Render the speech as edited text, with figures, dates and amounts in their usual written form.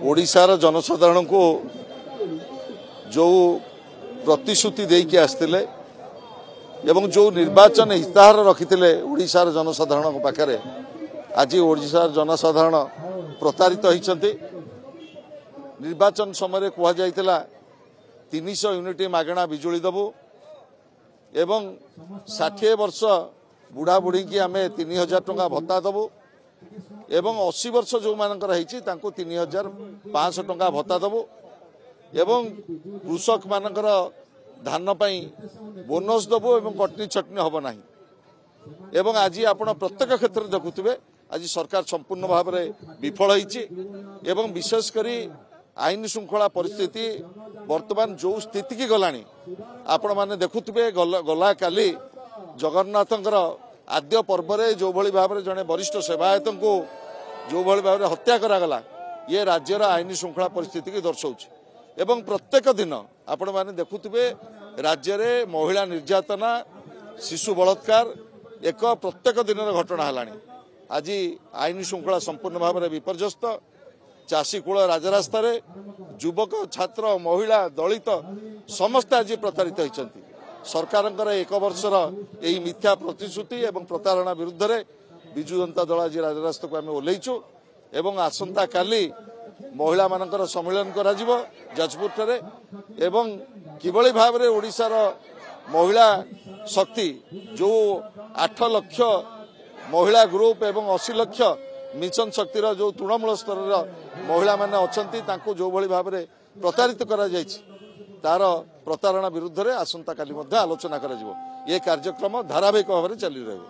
ओडिशार जनसाधारण को जो प्रतिश्रुति देकी आसते एवं जो निर्वाचन इस्ताहार रखिते ओडिशार जनसाधारण पाखे आज ओडिशार जनसाधारण प्रतारित होती। निर्वाचन समय कहुला 300 यूनिट मागणा बिजुली दबु एवं 60 वर्ष बुढ़ा बुढ़ी की आम 3000 टंका भत्ता दबु एवं 80 वर्ष जो मानकर 3500 टंका भत्ता दबु एवं कृषक मानकर धान पाई बोनस दबु एवं कटनी छटनी हम ना एवं आज आपण प्रत्येक क्षेत्र में देखुवे आज सरकार संपूर्ण भाव में विफल होती। विशेषकर आईन श्रृंखला परिस्थिति वर्तमान जो स्थिति की गलानी आपण माने देखुवे गला काली जगन्नाथंकर आद्य पर्व जो भली भाव में जड़े वरिष्ठ सेवायत को जो भली भाव में हत्या करागला ये राज्यर आईन श्रृंखला परिस्थिति की दर्शाऊँ। एवं प्रत्येक दिन आपण माने देखुवे राज्य में महिला निर्यातना शिशु बलात्कार एक प्रत्येक दिन घटना है। आज आईन श्रृंखला संपूर्ण भाव में विपर्यस्त चाषी कूल राजरास्त युवक छात्र महिला दलित समस्त आज प्रतारित होती। सरकार एक वर्षर यही मिथ्या प्रतिश्रुति एवं प्रतारणा विरुद्ध में विजु जनता दल आज राजरास्त को आम ओह्लैचु एवं आसंता काली महिला मानकर सम्मेलन करा जाजपुर एवं किभली भाव में ओडिशार महिला शक्ति जो 8 लाख महिला ग्रुप एवं 80 लाख मिशन शक्तिर जो तृणमूल स्तर महिला माने अछंती तांको जो भली भाव में प्रतारित करा जायछि तार प्रतारणा विरुद्ध में आसंता काली आलोचना करा ये कार्यक्रम धारावाहिक भाव में चली रहिबो।